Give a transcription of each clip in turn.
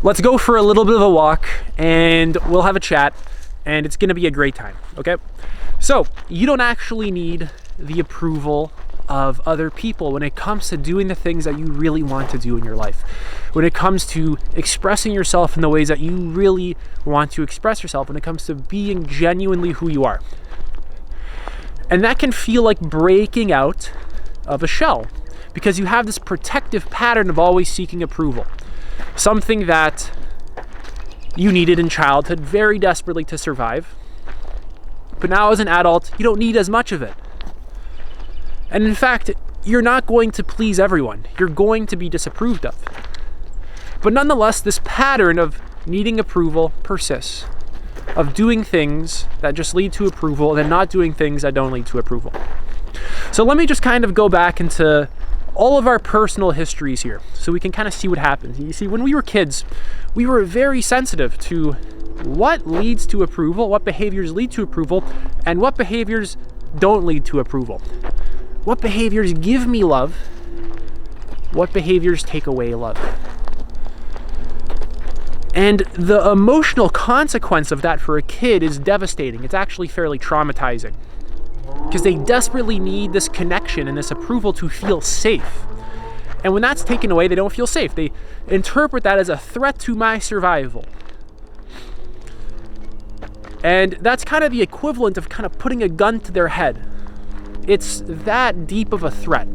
let's go for a little bit of a walk and we'll have a chat and it's gonna be a great time, okay? So you don't actually need the approval of other people when it comes to doing the things that you really want to do in your life. When it comes to expressing yourself in the ways that you really want to express yourself, when it comes to being genuinely who you are. And that can feel like breaking out of a shell because you have this protective pattern of always seeking approval. Something that you needed in childhood very desperately to survive. But now as an adult, you don't need as much of it. And in fact, you're not going to please everyone. You're going to be disapproved of. But nonetheless, this pattern of needing approval persists, of doing things that just lead to approval and then not doing things that don't lead to approval. So let me just kind of go back into all of our personal histories here so we can kind of see what happens. You see, when we were kids, we were very sensitive to what leads to approval, what behaviors lead to approval, and what behaviors don't lead to approval. What behaviors give me love? What behaviors take away love? And the emotional consequence of that for a kid is devastating. It's actually fairly traumatizing because they desperately need this connection and this approval to feel safe. And when that's taken away, they don't feel safe. They interpret that as a threat to my survival. And that's kind of the equivalent of kind of putting a gun to their head. It's that deep of a threat.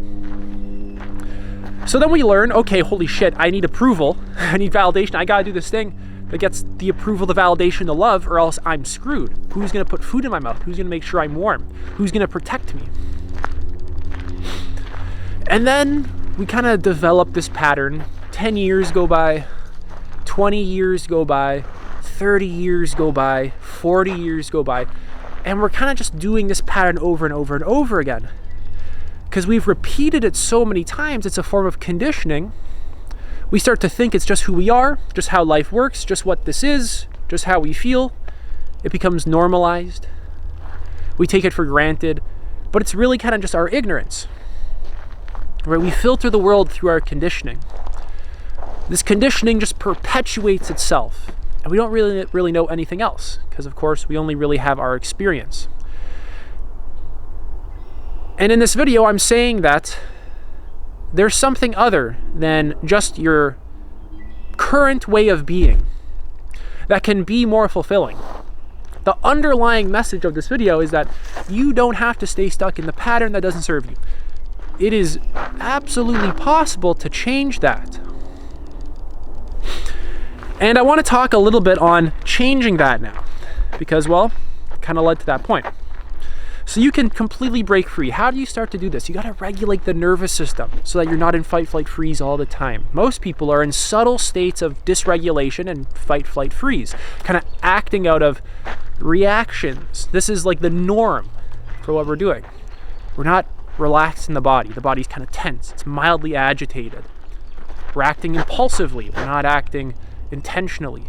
So then we learn, okay, holy shit, I need approval. I need validation. I gotta do this thing that gets the approval, the validation, the love, or else I'm screwed. Who's gonna put food in my mouth? Who's gonna make sure I'm warm? Who's gonna protect me? And then we kind of develop this pattern. 10 years go by, 20 years go by, 30 years go by, 40 years go by, and we're kind of just doing this pattern over and over and over again. Because we've repeated it so many times, it's a form of conditioning. We start to think it's just who we are, just how life works, just what this is, just how we feel. It becomes normalized. We take it for granted, but it's really kind of just our ignorance. Right? We filter the world through our conditioning. This conditioning just perpetuates itself. And we don't really know anything else because, of course, we only really have our experience. And in this video, I'm saying that there's something other than just your current way of being that can be more fulfilling. The underlying message of this video is that you don't have to stay stuck in the pattern that doesn't serve you. It is absolutely possible to change that. And I want to talk a little bit on changing that now because, well, it kind of led to that point. So you can completely break free. How do you start to do this? You got to regulate the nervous system so that you're not in fight, flight, freeze all the time. Most people are in subtle states of dysregulation and fight, flight, freeze, kind of acting out of reactions. This is like the norm for what we're doing. We're not relaxed in the body. The body's kind of tense. It's mildly agitated. We're acting impulsively. We're not acting intentionally.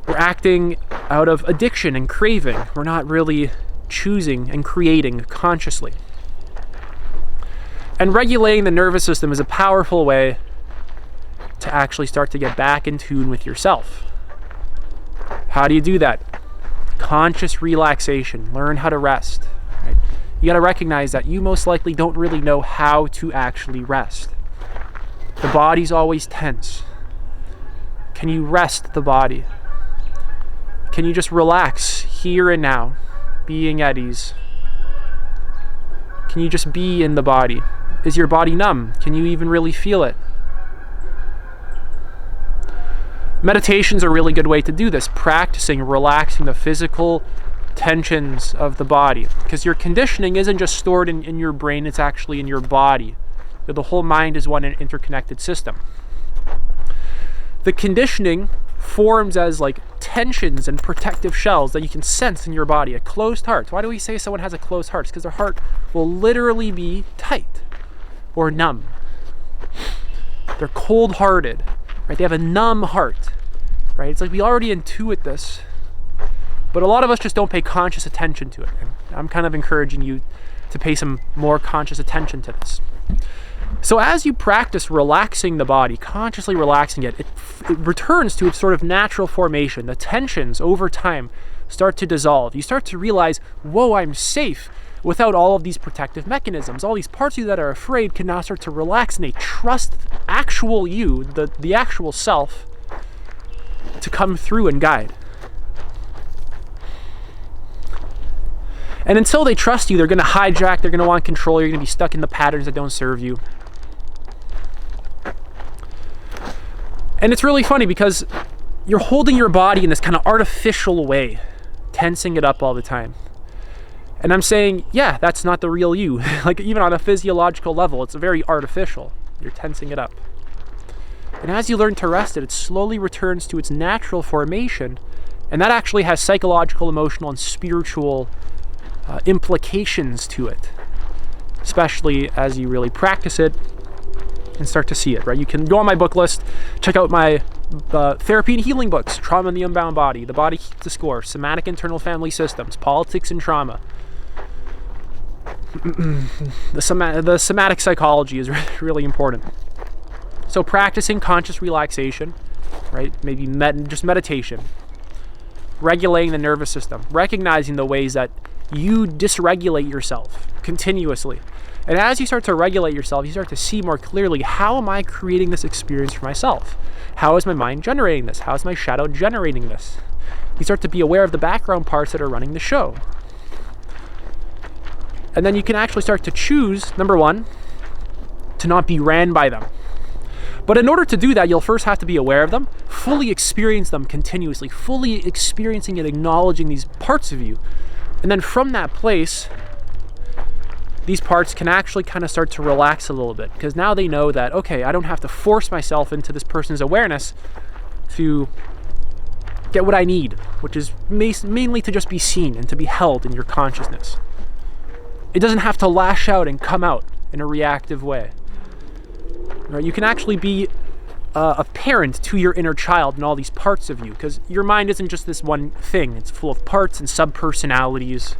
We're acting out of addiction and craving. We're not really choosing and creating consciously. And regulating the nervous system is a powerful way to actually start to get back in tune with yourself. How do you do that? Conscious relaxation. Learn how to rest. Right? You got to recognize that you most likely don't really know how to actually rest. The body's always tense. Can you rest the body? Can you just relax here and now, being at ease? Can you just be in the body? Is your body numb? Can you even really feel it? Meditation's a really good way to do this, practicing relaxing the physical tensions of the body. Because your conditioning isn't just stored in your brain, it's actually in your body. The whole mind is one interconnected system. The conditioning forms as like tensions and protective shells that you can sense in your body. A closed heart. Why do we say someone has a closed heart? It's because their heart will literally be tight or numb. They're cold-hearted, right? They have a numb heart, right? It's like we already intuit this, but a lot of us just don't pay conscious attention to it. And I'm kind of encouraging you to pay some more conscious attention to this. So as you practice relaxing the body, consciously relaxing it, it returns to its sort of natural formation. The tensions over time start to dissolve. You start to realize, whoa, I'm safe without all of these protective mechanisms. All these parts of you that are afraid can now start to relax, and they trust actual you, the actual self, to come through and guide. And until they trust you, they're going to hijack, they're going to want control, you're going to be stuck in the patterns that don't serve you. And it's really funny because you're holding your body in this kind of artificial way, tensing it up all the time. And I'm saying, yeah, that's not the real you. Like, even on a physiological level, it's very artificial. You're tensing it up. And as you learn to rest it, it slowly returns to its natural formation. And that actually has psychological, emotional, and spiritual implications to it, especially as you really practice it and start to see it, right? You can go on my book list, check out my therapy and healing books, Trauma and the Unbound Body, The Body Keeps the Score, Somatic Internal Family Systems, Politics and Trauma. The somatic psychology is really important. So practicing conscious relaxation, right? Maybe just meditation, regulating the nervous system, recognizing the ways that you dysregulate yourself continuously. And as you start to regulate yourself, you start to see more clearly, how am I creating this experience for myself? How is my mind generating this? How is my shadow generating this? You start to be aware of the background parts that are running the show. And then you can actually start to choose, number one, to not be ran by them. But in order to do that, you'll first have to be aware of them, fully experience them continuously, fully experiencing and acknowledging these parts of you. And then from that place, these parts can actually kind of start to relax a little bit, because now they know that, okay, I don't have to force myself into this person's awareness to get what I need, which is mainly to just be seen and to be held in your consciousness. It doesn't have to lash out and come out in a reactive way. Right? You can actually be a parent to your inner child and all these parts of you, because your mind isn't just this one thing. It's full of parts and sub-personalities,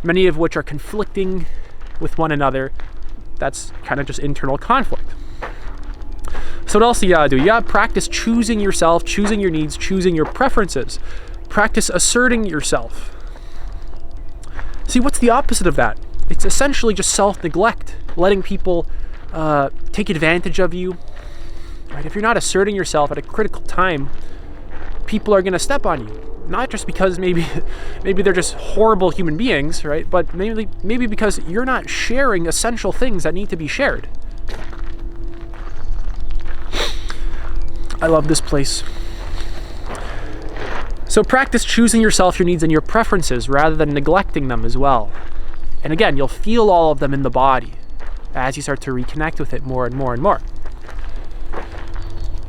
many of which are conflicting with one another. That's kind of just internal conflict. So what else do you gotta do? You gotta practice choosing yourself, choosing your needs, choosing your preferences. Practice asserting yourself. See, what's the opposite of that? It's essentially just self-neglect, letting people take advantage of you. Right? If you're not asserting yourself at a critical time, people are going to step on you. Not just because maybe they're just horrible human beings, right? But maybe because you're not sharing essential things that need to be shared. I love this place. So practice choosing yourself, your needs, and your preferences rather than neglecting them as well. And again, you'll feel all of them in the body as you start to reconnect with it more and more and more.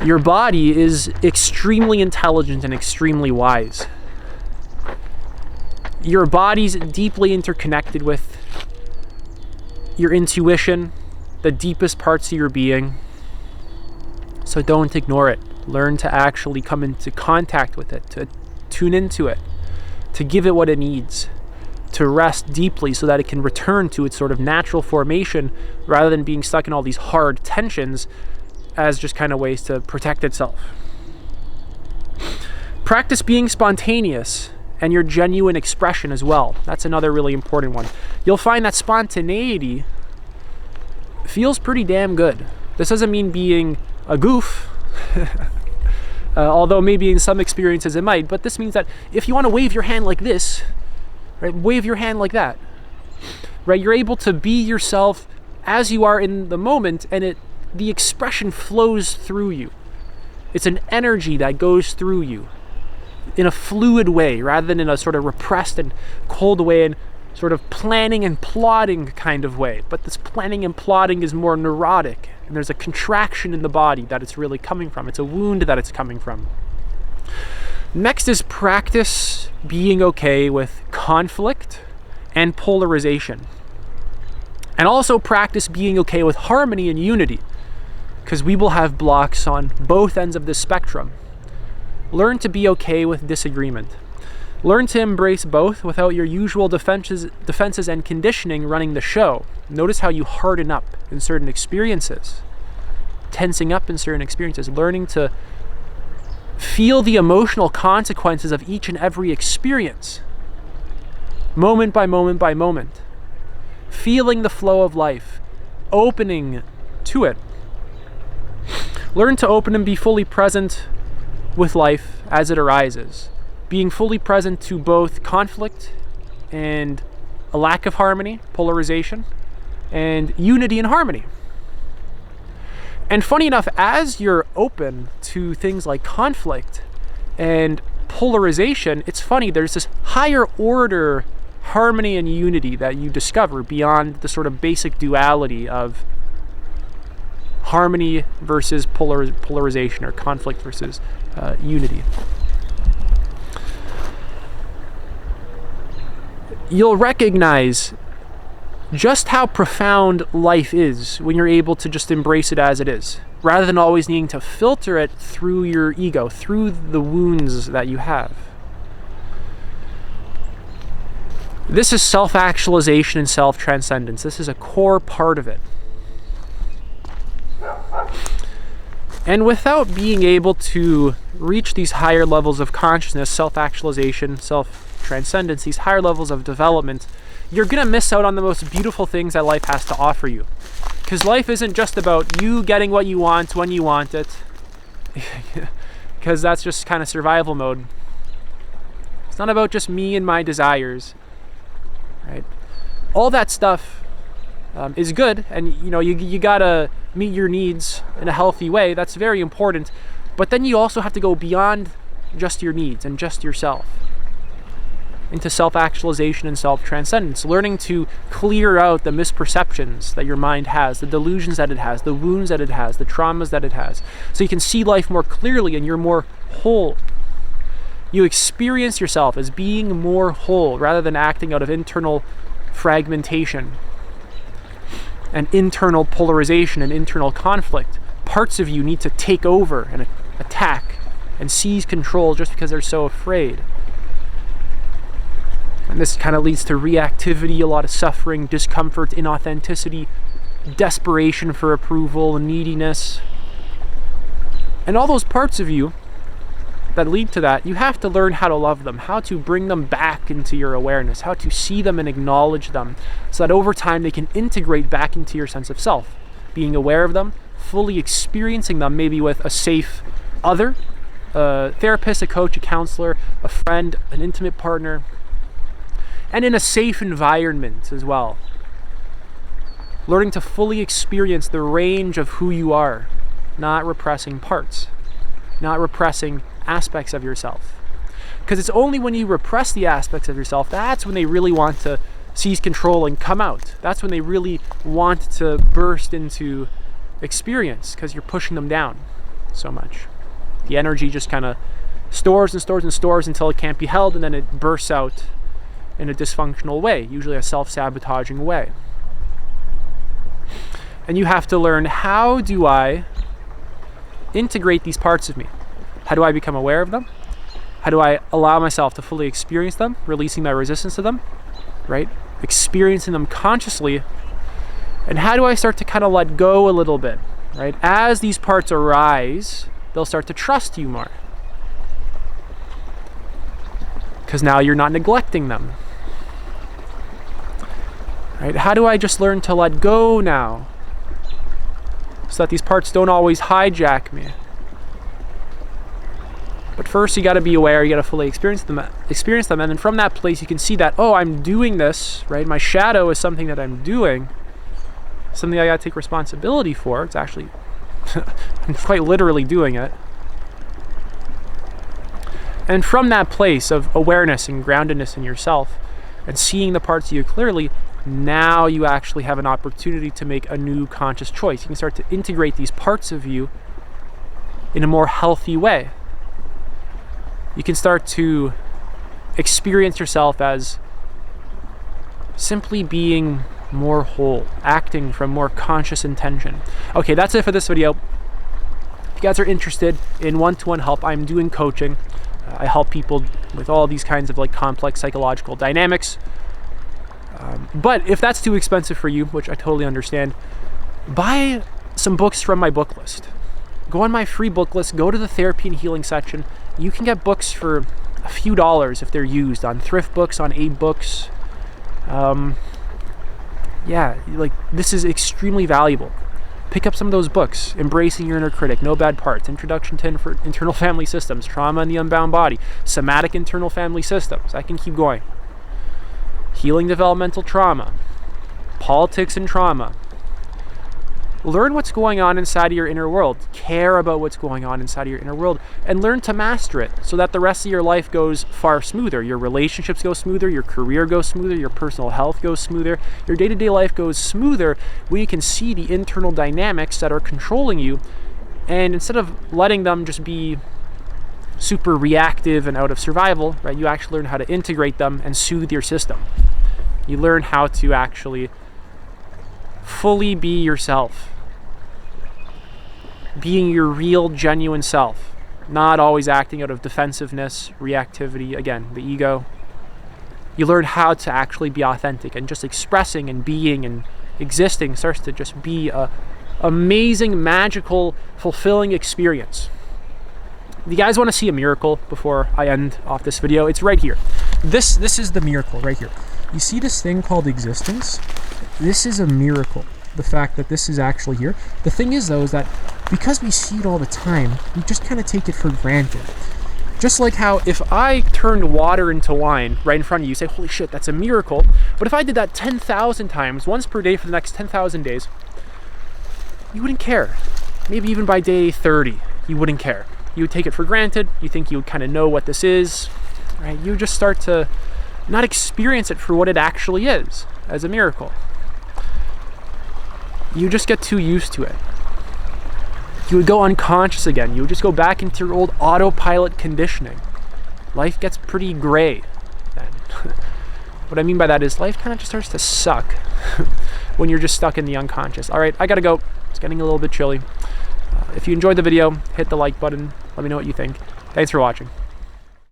Your body is extremely intelligent and extremely wise. Your body's deeply interconnected with your intuition, the deepest parts of your being. So don't ignore it. Learn to actually come into contact with it, to tune into it, to give it what it needs, to rest deeply so that it can return to its sort of natural formation rather than being stuck in all these hard tensions as just kind of ways to protect itself. Practice being spontaneous and your genuine expression as well. That's another really important one. You'll find that spontaneity feels pretty damn good. This doesn't mean being a goof, although maybe in some experiences it might, but this means that if you want to wave your hand like this, right, wave your hand like that, right? You're able to be yourself as you are in the moment, and the expression flows through you. It's an energy that goes through you in a fluid way rather than in a sort of repressed and cold way and sort of planning and plotting kind of way. But this planning and plotting is more neurotic, and there's a contraction in the body that it's really coming from. It's a wound that it's coming from. Next is practice being okay with conflict and polarization. And also practice being okay with harmony and unity, because we will have blocks on both ends of the spectrum. Learn to be okay with disagreement. Learn to embrace both without your usual defenses and conditioning running the show. Notice how you harden up in certain experiences, tensing up in certain experiences, learning to feel the emotional consequences of each and every experience, moment by moment by moment, feeling the flow of life, opening to it. Learn to open and be fully present with life as it arises, being fully present to both conflict and a lack of harmony, polarization, and unity and harmony. And funny enough, as you're open to things like conflict and polarization, it's funny, there's this higher order harmony and unity that you discover beyond the sort of basic duality of harmony versus polarization, or conflict versus unity. You'll recognize just how profound life is when you're able to just embrace it as it is, rather than always needing to filter it through your ego, through the wounds that you have. This is self-actualization and self-transcendence. This is a core part of it. And without being able to reach these higher levels of consciousness, self-actualization, self-transcendence, these higher levels of development, you're going to miss out on the most beautiful things that life has to offer you. Because life isn't just about you getting what you want when you want it, because that's just kind of survival mode. It's not about just me and my desires, right? All that stuff is good, and you gotta meet your needs in a healthy way. That's very important. But then you also have to go beyond just your needs and just yourself into self-actualization and self-transcendence, learning to clear out the misperceptions that your mind has, the delusions that it has, the wounds that it has, the traumas that it has, so you can see life more clearly and you're more whole. You experience yourself as being more whole rather than acting out of internal fragmentation and internal polarization and internal conflict. Parts of you need to take over and attack and seize control just because they're so afraid. And this kind of leads to reactivity, a lot of suffering, discomfort, inauthenticity, desperation for approval, neediness. And all those parts of you that lead to that, you have to learn how to love them, how to bring them back into your awareness, how to see them and acknowledge them, so that over time they can integrate back into your sense of self, being aware of them, fully experiencing them, maybe with a safe other, a therapist, a coach, a counselor, a friend, an intimate partner, and in a safe environment as well. Learning to fully experience the range of who you are, not repressing parts, not repressing aspects of yourself. Because it's only when you repress the aspects of yourself, that's when they really want to seize control and come out. That's when they really want to burst into experience, because you're pushing them down so much. The energy just kind of stores and stores and stores until it can't be held, and then it bursts out in a dysfunctional way, usually a self-sabotaging way. And you have to learn, how do I integrate these parts of me? How do I become aware of them? How do I allow myself to fully experience them, releasing my resistance to them, right? Experiencing them consciously. And how do I start to kind of let go a little bit, right? As these parts arise, they'll start to trust you more, because now you're not neglecting them, right? How do I just learn to let go now, so that these parts don't always hijack me? But first you got to be aware, you got to fully experience them, and then from that place you can see that, oh, I'm doing this, right? My shadow is something that I'm doing, something I got to take responsibility for. It's actually I'm quite literally doing it. And from that place of awareness and groundedness in yourself and seeing the parts of you clearly, now you actually have an opportunity to make a new conscious choice. You can start to integrate these parts of you in a more healthy way. You can start to experience yourself as simply being more whole, acting from more conscious intention. Okay, that's it for this video. If you guys are interested in one-to-one help, I'm doing coaching. I help people with all these kinds of like complex psychological dynamics. But if that's too expensive for you, which I totally understand, buy some books from my book list. Go on my free book list, go to the therapy and healing section. You can get books for a few dollars if they're used on thrift books, on Abe books. Yeah, like this is extremely valuable. Pick up some of those books. Embracing Your Inner Critic, No Bad Parts, Introduction to Internal Family Systems, Trauma and the Unbound Body, Somatic Internal Family Systems. I can keep going. Healing Developmental Trauma, Politics and Trauma. Learn what's going on inside of your inner world. Care about what's going on inside of your inner world and learn to master it so that the rest of your life goes far smoother. Your relationships go smoother, your career goes smoother, your personal health goes smoother, your day-to-day life goes smoother when you can see the internal dynamics that are controlling you, and instead of letting them just be super reactive and out of survival, right, you actually learn how to integrate them and soothe your system. You learn how to actually fully be yourself. Being your real, genuine self. Not always acting out of defensiveness, reactivity, again, the ego. You learn how to actually be authentic, and just expressing and being and existing starts to just be a amazing, magical, fulfilling experience. If you guys want to see a miracle before I end off this video, it's right here. This is the miracle right here. You see this thing called existence? This is a miracle. The fact that this is actually here. The thing is though, is that because we see it all the time, we just kind of take it for granted. Just like how if I turned water into wine right in front of you, you say, holy shit, that's a miracle. But if I did that 10,000 times, once per day for the next 10,000 days, you wouldn't care. Maybe even by day 30, you wouldn't care. You would take it for granted. You think you would kind of know what this is, right? You just start to not experience it for what it actually is, as a miracle. You just get too used to it. You would go unconscious again. You would just go back into your old autopilot conditioning. Life gets pretty gray then. What I mean by that is life kind of just starts to suck when you're just stuck in the unconscious. All right, I gotta go. It's getting a little bit chilly. If you enjoyed the video, hit the like button. Let me know what you think. Thanks for watching.